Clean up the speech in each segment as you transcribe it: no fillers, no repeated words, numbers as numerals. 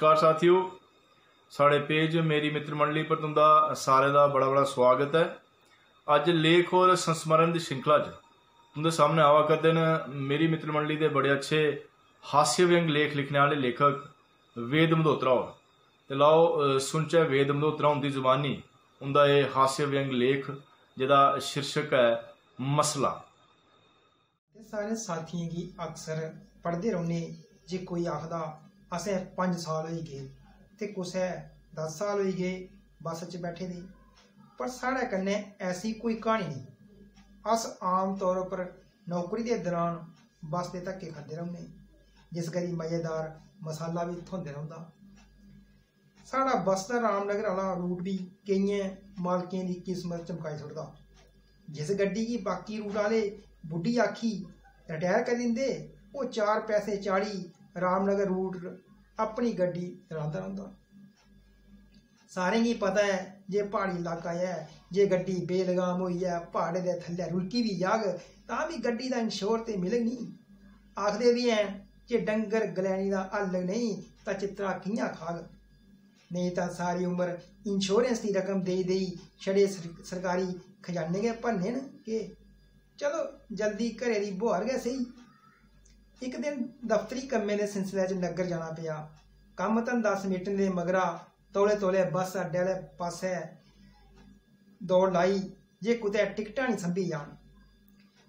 नमस्कार साथियों, साढ़े पेज मेरी मित्र मंडली पर तुंदा सारे का बड़ा बड़ा स्वागत है। अज लेख और संस्मरण की श्रृंखला तुंदे सामने आवा करते हैं मेरी मित्र मंडली के बड़े अच्छे हास्य व्यंग लेख लिखने वाले लेखक वेद मल्होत्रा हो। तो लाओ सुनचे वेद मल्होत्रा उनकी जुबानी उनका ये हास्य व्यंग लेख जिहदा शीर्षक है मसला। सारे साथियों की अक्सर पढ़ते रहने जे कोई आखदा असें 5 साल हो गए ते कुसै 10 साल हो गए बस च बैठे दे, पर साढ़े कन्नै ऐसी कोई कहानी नहीं। अस आम तौर पर नौकरी के दौरान बस के धक्के खाते रौने, जिस करी मज़ेदार मसाला भी थ्होंदे रौंदा। साढ़ा बस का रामनगर वाला रूट भी केइयें मालकें की किस्मत चमकाई छुड़दा। जिस गड्डी की बाकी रूट वाले बुढ़ी आखी रिटायर कर दिंदे, वो 4 पैसे चाड़ी रामनगर रूट अपनी गड्डी चलाता रौंदा। सारें गी पता है जे पहाड़ी इलाका है, जे गड्डी बेलगाम होई है पहाड़े दे थल्ले रुलकी भी जाग तां भी गड्डी दा इंश्योर ते मिलग नहीं। आखदे भी हैं जे डंगर गलैनी दा हल्ल नहीं तां चित्तरा कि'यां खाग, नहीं तां सारी उम्र इंश्योरेंस की रकम देई देई छड़े सरकारी खजाने गै भरने न के। चलो जल्दी घरे दी बुहार गै सही। एक दिन दफ्तरी कम्मे के सिलसिले च नगर जाना पिया। कम धंधा समेटने दे मगरा तौले तौले बस अड्डे आह्ले पास्से दौड़ लाई जे कुतै टिकटां नहीं संभी जान।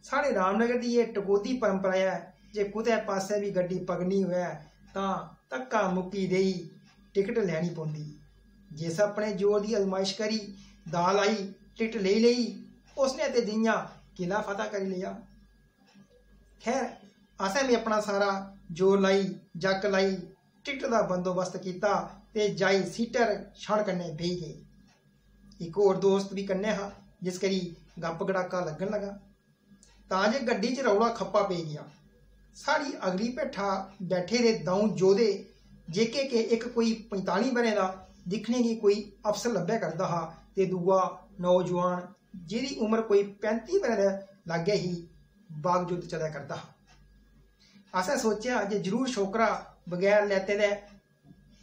साढ़े रामनगर की ये टकोदी परंपरा है, जे कुतै पास्से भी गड्डी पकड़नी होऐ तां धक्का मुक्की देई टिकट लैनी पौंदी। जिस अपने जोर की अजमाइश करी दाल आई टिकट ले लेई, उसने ते जियां किला फतह करी लिया। खैर असें भी अपना सारा जोर लाई जक लाई टिकट का बंदोबस्त किया ते जाई सीटर छड़ कन्नै बेही गए। एक होर दोस्त भी कन्नै हा, जिस करी गप गड़ाका लगन लगा तां जे गड्डी च रौला खप्पा पे गया। साड़ी अगली भेठा बैठे दे दऊं जोधे जेके के एक कोई 45 ब'रें दा दिखने की कोई अफसर लब्भे करदा हा ते दूआ नौजवान जिहदी उम्र कोई 35 ब'रें दे लाग्गे ही बागजुद चलिया करदा हा। असें सोचा जे जरूर छोकरा बगैर लैते दे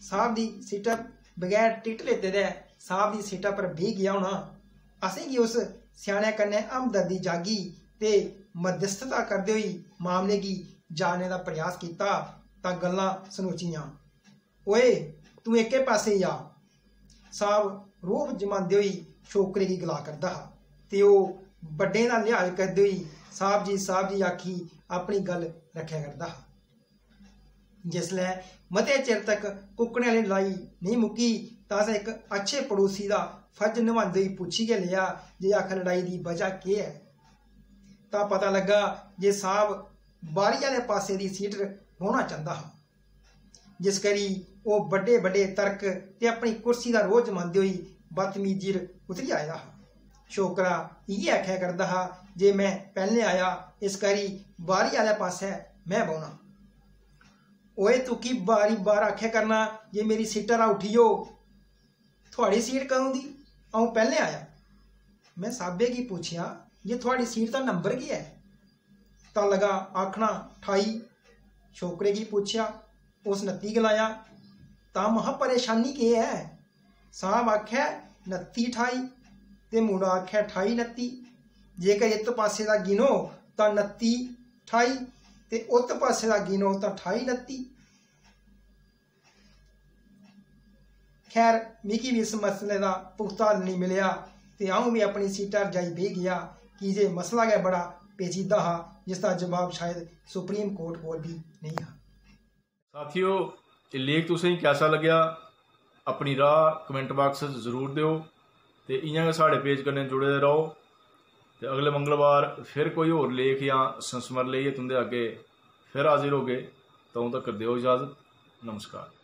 साहब की सीटा बगैर टिकट लेते दे साहब की सीटा पर बेही गया होना। असेंगी उस स्याने कन्नै हमदर्दी जागी ते मध्यस्थता करते हुए मामले की जानने का प्रयास किया तां गल्लां सनोचियां। ओए तू एके पासे जा, साहब रोब जमांदे हुए छोकरे की गला करदा हा ते ओह बड्डें दा लिहाज करदे हुए साहब जी आखी अपनी गल रखेआ करदा हा। जिसलै मते चिर तक कुकड़े वाली लड़ाई नहीं मुक्की तां असें एक अच्छे पड़ोसी का फर्ज निभांदे हुए पुच्छी गै लिया जे आखर लड़ाई की वजह केह् है। तां पता लगा जे साहब बारी आह्ले पासे की सीट बौह्ना चाहता हा, जिस करी वो बड़े बड़े तर्क ते अपनी कुर्सी का रोज जमांदे हुए बदतमीजी उतरी आया हा। छोकरा इ'यै आख्या करदा हा जे मैं पहले आया इस करी बारी आह्ले पासे मैं बौह्ना। ओए तू की बारी बार आख्या करना जे मेरी सीटा रा उठियो, थुआड़ी सीट कदों दी, अऊं पहले आया। मैं साहबे की पूछया जे थुआड़ी सीट का नंबर की है, तां लगा आखना 28। छोकरे की पूछया, उस 29 गलाया तां महा परेशानी केह् है। साहब आख्या 29 28 ते मुड़ा आख्या 28 29। जेकर इत्त पासे का गिनो तां 29 28 ते उत पासे का गिनो तां 28 29। खैर मिगी भी इस मसले का पुख्ता हल नहीं मिलिया ते अऊं भी अपनी सीटा पर जाई बेही गया कि जे मसला गै बड़ा पेचीदा हा जिसका जवाब शायद सुप्रीम कोर्ट कोल भी नहीं हा। साथियों ये लेख तुसें कैसा लग्या अपनी राह कमेंट बाक्स जरूर दिओ ते इ'यां गै साढ़े पेज कन्नै जुड़े रहो। ते अगले मंगलवार फिर कोई होर लेख या संस्मरण लेइयै तुंदे अग्गे फिर हाजिर होगे। तदों तक दिओ इजाज़त। नमस्कार।